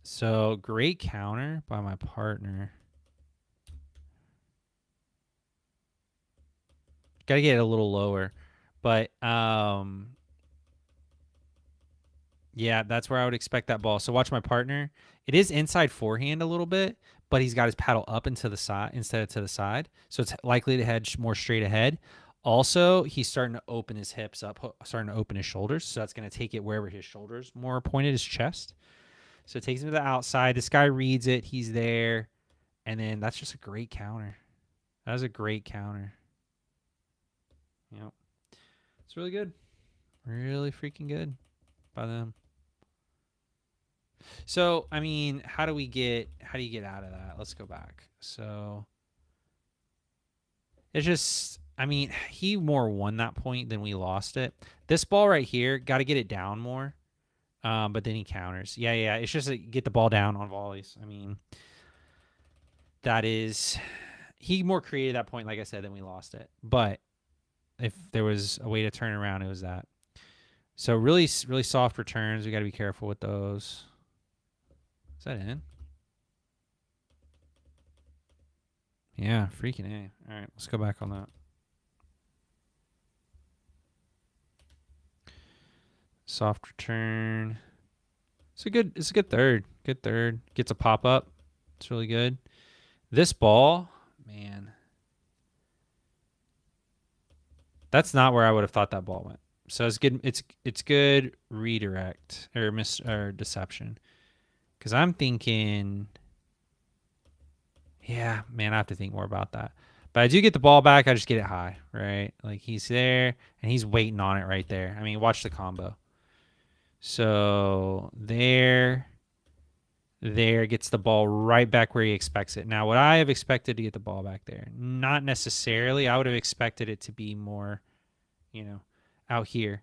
So great counter by my partner. Got to get it a little lower. But yeah, that's where I would expect that ball. So watch my partner. It is inside forehand a little bit, but he's got his paddle up into the side instead of to the side. So it's likely to head more straight ahead. Also, he's starting to open his hips up, starting to open his shoulders. So that's going to take it wherever his shoulders more pointed, his chest. So it takes him to the outside. This guy reads it. He's there. And then that's just a great counter. That was a great counter. Yep. It's really good. Really freaking good by them. So, I mean, how do you get out of that? Let's go back. So it's just, I mean, he more won that point than we lost it. This ball right here, got to get it down more. But then he counters. Yeah. It's just get the ball down on volleys. I mean, that is, he more created that point, like I said, than we lost it. But if there was a way to turn around, it was that. So really, really soft returns. We got to be careful with those. Is that in? Yeah, freaking A. All right, let's go back on that. Soft return. It's a good third. Good third. Gets a pop up. It's really good. This ball, Man. That's not where I would have thought that ball went. So it's good. It's good redirect or deception. Because I'm thinking, yeah, man, I have to think more about that. But I do get the ball back. I just get it high, right? Like he's there and he's waiting on it right there. I mean, watch the combo. So there gets the ball right back where he expects it. Now, would I have expected to get the ball back there? Not necessarily. I would have expected it to be more, out here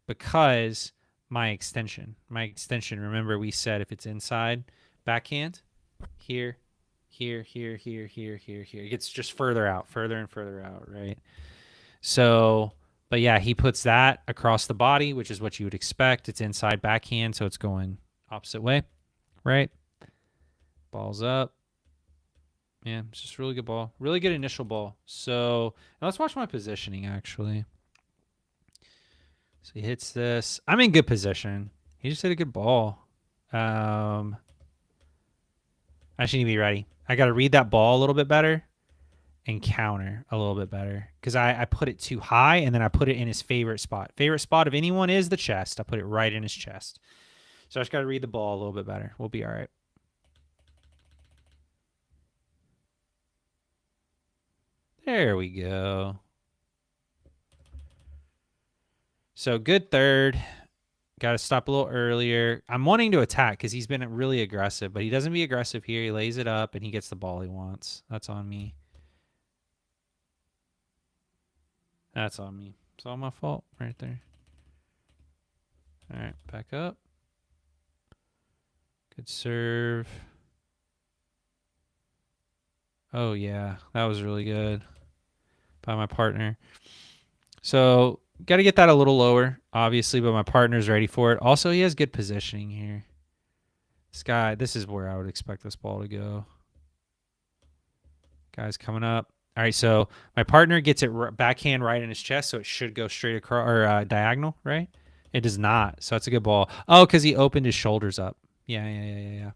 because my extension, remember we said if it's inside backhand, here, here, here, here, here, here, here. It gets just further out, further and further out, right? So, but yeah, he puts that across the body, which is what you would expect. It's inside backhand, so it's going opposite way, right? Ball's up. Yeah, it's just really good ball. Really good initial ball. So now let's watch my positioning, actually. So he hits this. I'm in good position. He just hit a good ball. I just need to be ready. I got to read that ball a little bit better and counter a little bit better because I put it too high and then I put it in his favorite spot. Favorite spot of anyone is the chest. I put it right in his chest. So I just got to read the ball a little bit better. We'll be all right. There we go. So good third. Got to stop a little earlier. I'm wanting to attack because he's been really aggressive, but he doesn't be aggressive here. He lays it up and he gets the ball he wants. That's on me. That's on me. It's all my fault right there. All right, back up. Good serve. Oh, yeah. That was really good by my partner. So got to get that a little lower, obviously, but my partner's ready for it. Also, he has good positioning here. This guy, this is where I would expect this ball to go. Guy's coming up. All right, so my partner gets it backhand right in his chest, so it should go straight across or diagonal, right? It does not, so it's a good ball. Oh, because he opened his shoulders up. Yeah.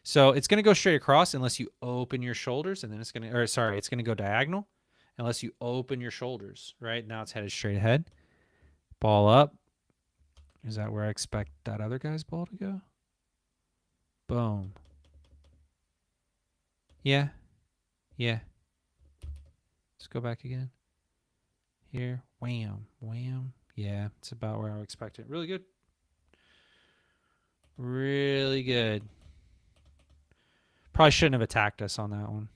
So it's going to go straight across unless you open your shoulders, and then it's going to, or sorry, it's going to go diagonal unless you open your shoulders, right? Now it's headed straight ahead. Ball up. Is that where I expect that other guy's ball to go? Boom. Yeah. Let's go back again. Here. Wham. Yeah, it's about where I would expect it. Really good. Really good. Probably shouldn't have attacked us on that one.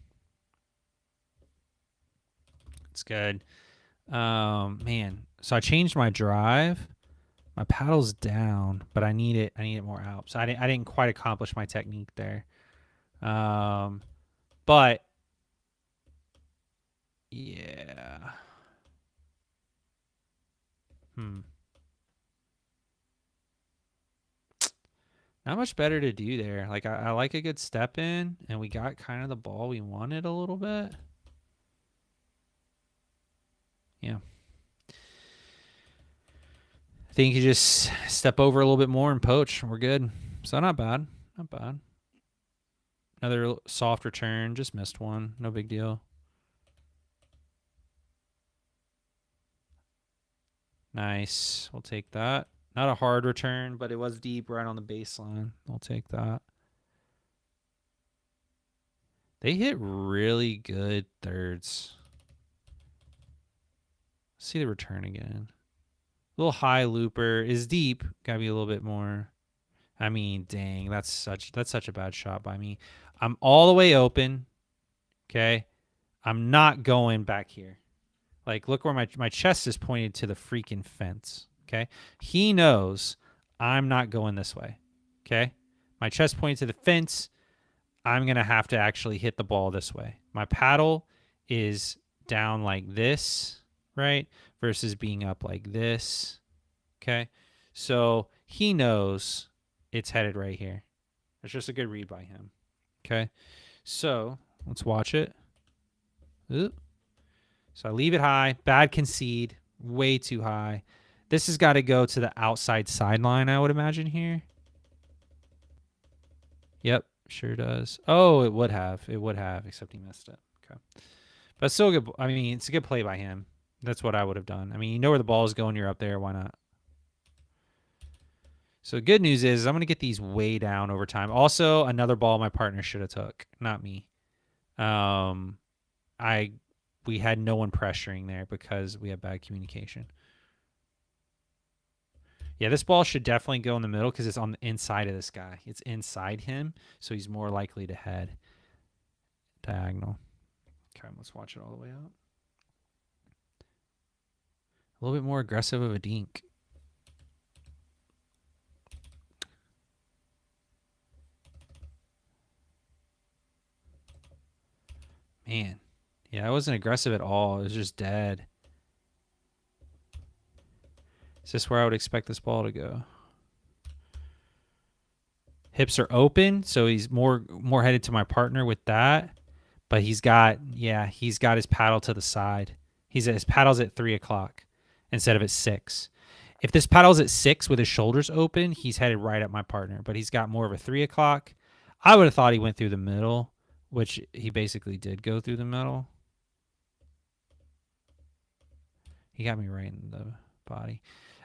It's good. Man. So I changed my drive. My paddle's down, but I need it more out. So I didn't quite accomplish my technique there. But yeah. Not much better to do there. Like I like a good step in, and we got kind of the ball we wanted a little bit. Yeah. I think you just step over a little bit more and poach. We're good. So not bad. Not bad. Another soft return. Just missed one. No big deal. Nice. We'll take that. Not a hard return, but it was deep right on the baseline. We'll take that. They hit really good thirds. See the return again. A little high looper is deep. Gotta be a little bit more. I mean, dang, that's such a bad shot by me. I'm all the way open. Okay. I'm not going back here. Like, look where my chest is pointed to the freaking fence. Okay. He knows I'm not going this way. Okay. My chest pointed to the fence. I'm going to have to actually hit the ball this way. My paddle is down like this, right? Versus being up like this. Okay. So he knows it's headed right here. It's just a good read by him. Okay. So let's watch it. Ooh. So I leave it high. Bad concede. Way too high. This has got to go to the outside sideline, I would imagine here. Yep, sure does. Oh, it would have. It would have, except he missed it. Okay. But still good. I mean, it's a good play by him. That's what I would have done. I mean, you know where the ball is going. You're up there. Why not? So the good news is I'm going to get these way down over time. Also, another ball my partner should have took, not me. Um, we had no one pressuring there because we have bad communication. Yeah, this ball should definitely go in the middle because it's on the inside of this guy. It's inside him, so he's more likely to head diagonal. Okay, let's watch it all the way out. A little bit more aggressive of a dink. Man. Yeah, it wasn't aggressive at all. It was just dead. Is this where I would expect this ball to go? Hips are open, so he's more headed to my partner with that. But he's got his paddle to the side. His paddle's at 3 o'clock instead of at 6. If this paddle's at 6 with his shoulders open, he's headed right at my partner. But he's got more of a 3 o'clock. I would have thought he went through the middle, which he basically did go through the middle. He got me right in the body.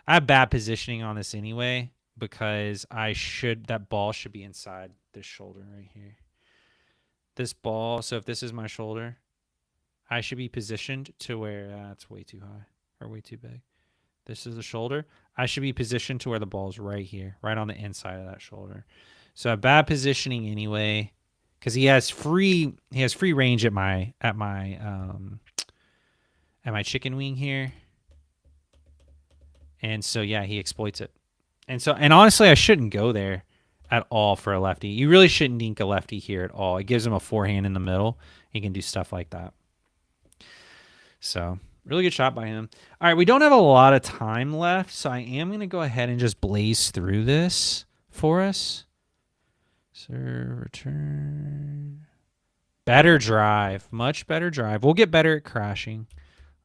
I have bad positioning on this anyway because that ball should be inside this shoulder right here. This ball, so if this is my shoulder, I should be positioned to where it's way too high or way too big. This is the shoulder. I should be positioned to where the ball is right here, right on the inside of that shoulder. So a bad positioning anyway, because he has free range at my chicken wing here. And so yeah, he exploits it. And honestly, I shouldn't go there at all for a lefty. You really shouldn't dink a lefty here at all. It gives him a forehand in the middle. He can do stuff like that. So really good shot by him. All right, we don't have a lot of time left, so I am going to go ahead and just blaze through this for us. Serve, return. Better drive. Much better drive. We'll get better at crashing.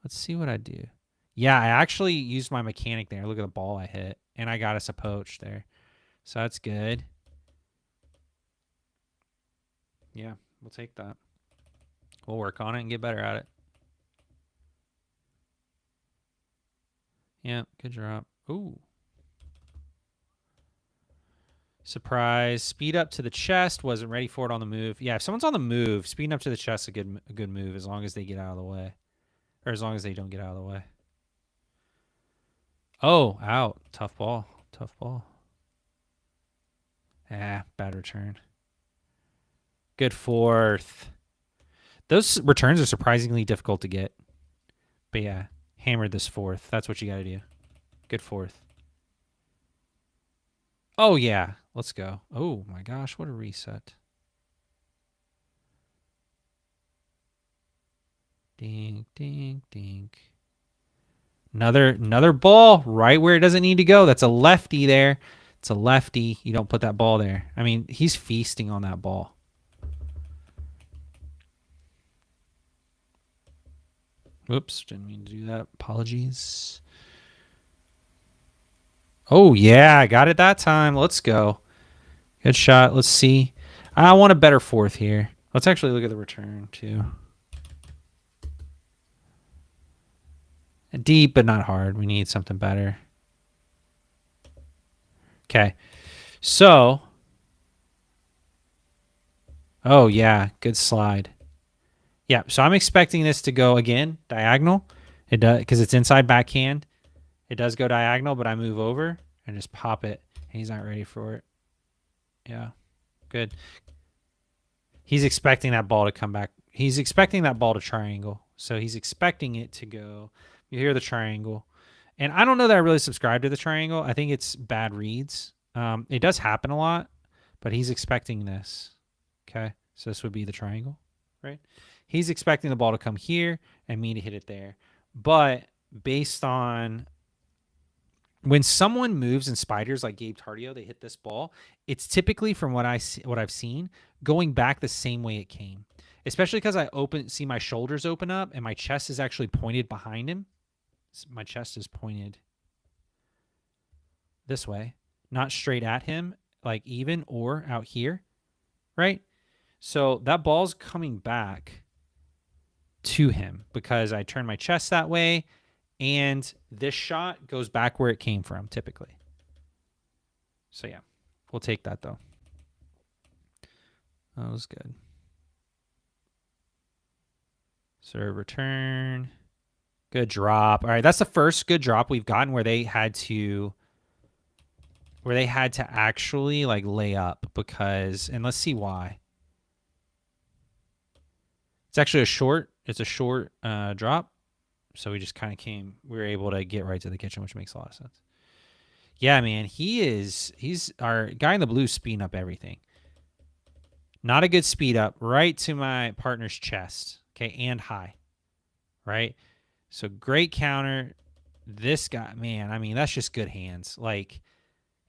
Let's see what I do. Yeah, I actually used my mechanic there. Look at the ball I hit. And I got us a poach there. So that's good. Yeah, we'll take that. We'll work on it and get better at it. Yeah, good drop. Ooh. Surprise. Speed up to the chest. Wasn't ready for it on the move. Yeah, if someone's on the move, speeding up to the chest is a good move as long as they get out of the way. Or as long as they don't get out of the way. Oh, out. Tough ball. Tough ball. Bad return. Good fourth. Those returns are surprisingly difficult to get. But yeah, hammered this fourth. That's what you got to do. Good fourth. Oh, yeah. Let's go. Oh, my gosh. What a reset. Dink, dink, dink. Another ball right where it doesn't need to go. That's a lefty there. It's a lefty. You don't put that ball there. I mean, he's feasting on that ball. Oops, didn't mean to do that. Apologies. Oh, yeah, I got it that time. Let's go. Good shot. Let's see. I want a better fourth here. Let's actually look at the return, too. Deep, but not hard. We need something better. Okay. So. Oh, yeah. Good slide. Yeah, so I'm expecting this to go, again, diagonal. It does, because it's inside backhand. It does go diagonal, but I move over and just pop it. He's not ready for it. Yeah, good. He's expecting that ball to come back. He's expecting that ball to triangle. So he's expecting it to go. You hear the triangle. And I don't know that I really subscribe to the triangle. I think it's bad reads. It does happen a lot, but he's expecting this. Okay, so this would be the triangle, right? He's expecting the ball to come here and me to hit it there. But based on when someone moves in spiders like Gabe Tardio, they hit this ball. It's typically, from what I've seen, going back the same way it came. Especially because I see my shoulders open up and my chest is actually pointed behind him. My chest is pointed this way, not straight at him, like even or out here, right? So that ball's coming back to him because I turn my chest that way, and this shot goes back where it came from typically. So yeah, we'll take that though. That was good. Serve return. Good drop. All right, that's the first good drop we've gotten where they had to actually like lay up because, and let's see why. It's actually a short. It's a short drop. So we just kind of we were able to get right to the kitchen, which makes a lot of sense. Yeah, man, he's our guy in the blue speeding up everything. Not a good speed up, right to my partner's chest. Okay, and high. Right? So great counter. This guy, man, I mean, that's just good hands. Like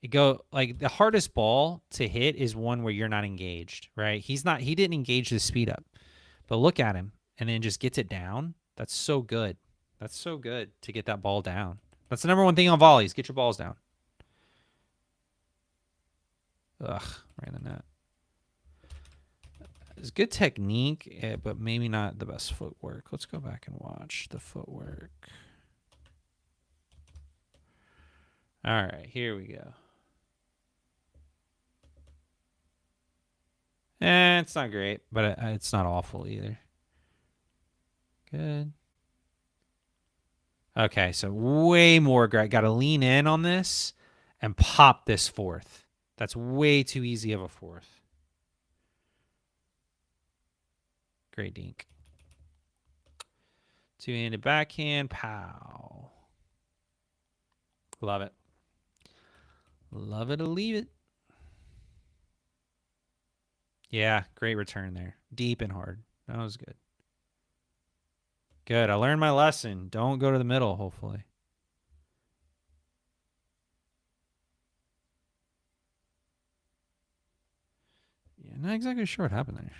the hardest ball to hit is one where you're not engaged, right? He didn't engage the speed up. But look at him and then just gets it down. That's so good. That's so good to get that ball down. That's the number one thing on volleys. Get your balls down. Ugh, right in the net. It's good technique, but maybe not the best footwork. Let's go back and watch the footwork. All right, here we go. It's not great, but it's not awful either. Good. Okay, so way more great. Got to lean in on this and pop this fourth. That's way too easy of a fourth. Great dink. Two-handed backhand. Pow. Love it. Love it or leave it. Yeah, great return there. Deep and hard. That was good. Good. I learned my lesson. Don't go to the middle, hopefully. Yeah, not exactly sure what happened there.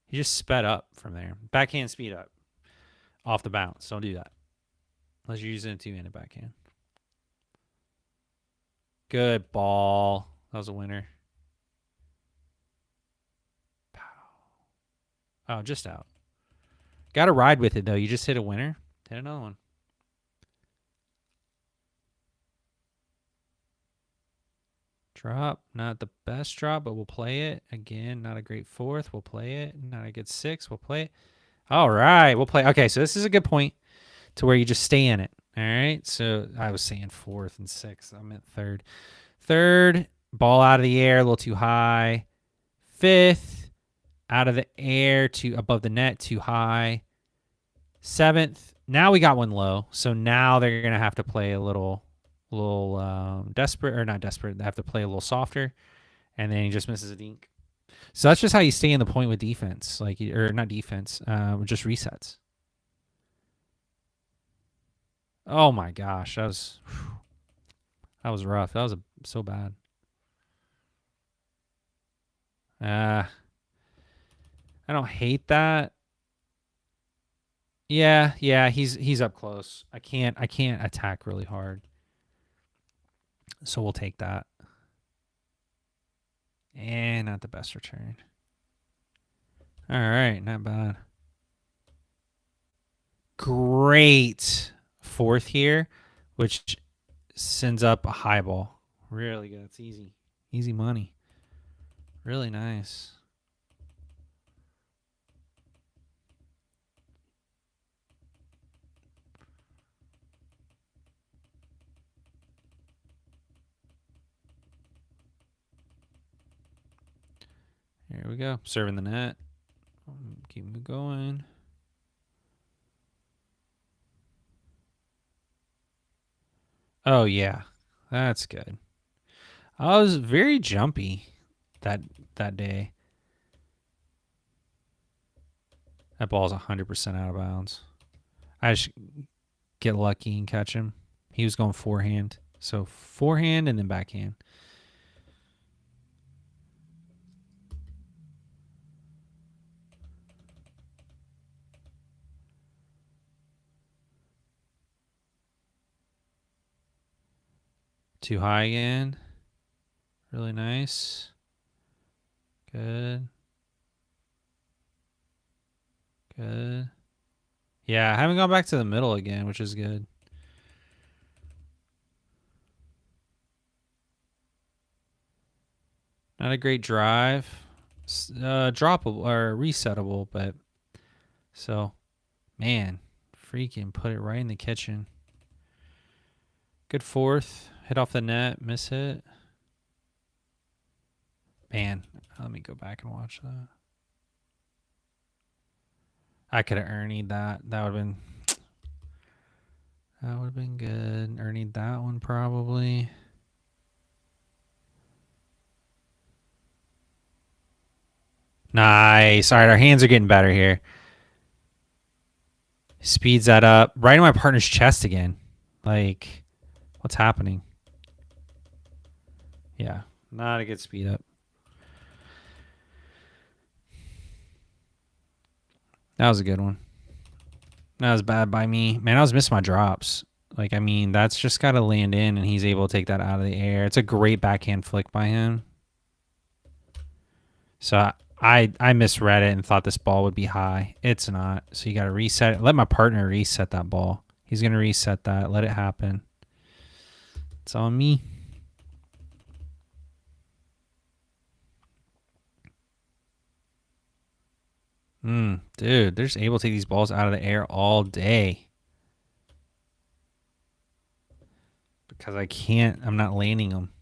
He just sped up from there. Backhand speed up. Off the bounce. Don't do that. Unless you're using a two-handed backhand. Good ball. That was a winner. Pow. Oh, just out. Got to ride with it, though. You just hit a winner. Hit another one. Drop. Not the best drop, but we'll play it. Again, not a great fourth. We'll play it. Not a good six. We'll play it. All right. We'll play. Okay, so this is a good point to where you just stay in it. All right. So I was saying fourth and sixth. I meant third. Third, ball out of the air, a little too high. Fifth, out of the air to above the net, too high. Seventh, now we got one low. So now they're going to have to play a little desperate, or not desperate. They have to play a little softer. And then he just misses a dink. So that's just how you stay in the point with defense, or not defense, just resets. Oh my gosh, that was rough. That was so bad. I don't hate that. Yeah, he's up close. I can't attack really hard. So we'll take that. And not the best return. All right, not bad. Great fourth here, which sends up a high ball. Really good. It's easy. Easy money. Really nice. Here we go. Serving the net. Keep it going. Oh, yeah. That's good. I was very jumpy that day. That ball's 100% out of bounds. I just get lucky and catch him. He was going forehand. So forehand and then backhand. Too high again. Really nice. Good. Good. Yeah, I haven't gone back to the middle again, which is good. Not a great drive. Droppable or resettable, but so, man, freaking put it right in the kitchen. Good fourth. Hit off the net. Miss hit. Man, let me go back and watch that. I could have earned that. That would have been good. Earned that one probably. Nice. All right, our hands are getting better here. Speeds that up. Right in my partner's chest again. Like, what's happening? Yeah, not a good speed up. That was a good one. That was bad by me. Man, I was missing my drops. Like, I mean, that's just got to land in, and he's able to take that out of the air. It's a great backhand flick by him. So I misread it and thought this ball would be high. It's not. So you got to reset it. Let my partner reset that ball. He's going to reset that. Let it happen. It's on me. Dude, they're just able to take these balls out of the air all day. Because I'm not landing them.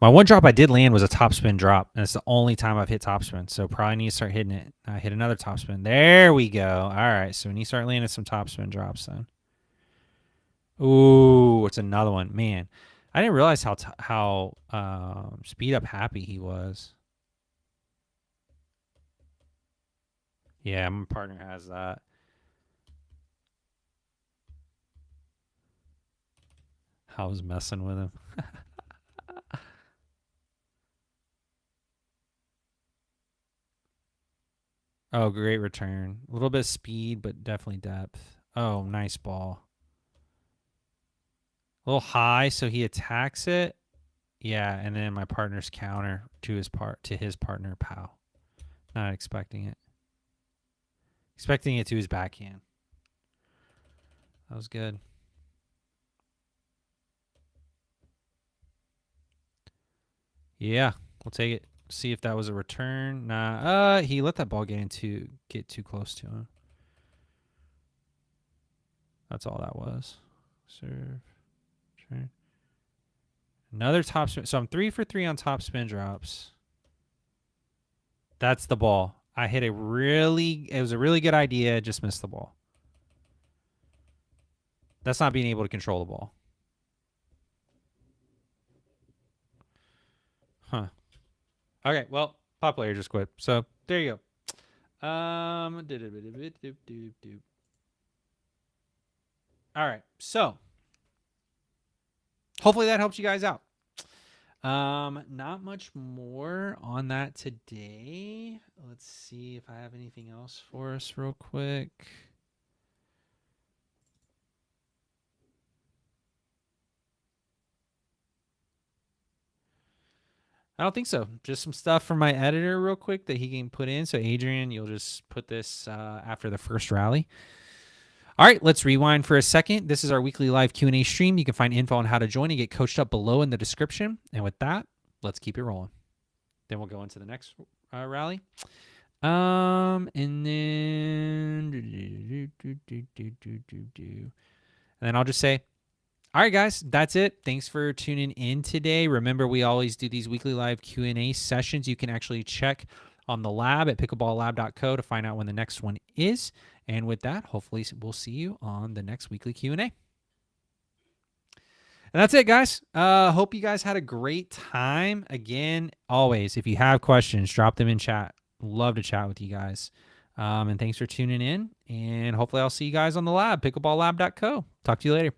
My one drop I did land was a topspin drop, and it's the only time I've hit topspin, so probably need to start hitting it. I hit another topspin. There we go. All right, so we need to start landing some topspin drops then. Ooh, it's another one. Man, I didn't realize how speed up happy he was. Yeah, my partner has that. I was messing with him. Oh, great return. A little bit of speed, but definitely depth. Oh, nice ball. A little high, so he attacks it. Yeah, and then my partner's counter to his partner, pow. Not expecting it. Expecting it to his backhand. That was good. Yeah, we'll take it. See if that was a return. Nah. He let that ball get too close to him. That's all that was. Serve. Turn. Another top spin. So I'm 3 for 3 on top spin drops. That's the ball. I hit it was a really good idea. Just missed the ball. That's not being able to control the ball. Huh. Okay, well, pop player just quit. So there you go. All right, so hopefully that helps you guys out. Not much more on that today. Let's see if I have anything else for us real quick. I don't think so. Just some stuff from my editor real quick that he can put in. So Adrian, you'll just put this after the first rally. All right, let's rewind for a second. This is our weekly live Q&A stream. You can find info on how to join and get coached up below in the description. And with that, let's keep it rolling. Then we'll go into the next rally. And then I'll just say, all right, guys, that's it. Thanks for tuning in today. Remember, we always do these weekly live Q&A sessions. You can actually check on the lab at pickleball.lab.co to find out when the next one is. And with that, hopefully we'll see you on the next weekly Q&A. And that's it, guys. Hope you guys had a great time. Again, always, if you have questions, drop them in chat. Love to chat with you guys. And thanks for tuning in. And hopefully I'll see you guys on the lab, pickleball.lab.co. Talk to you later.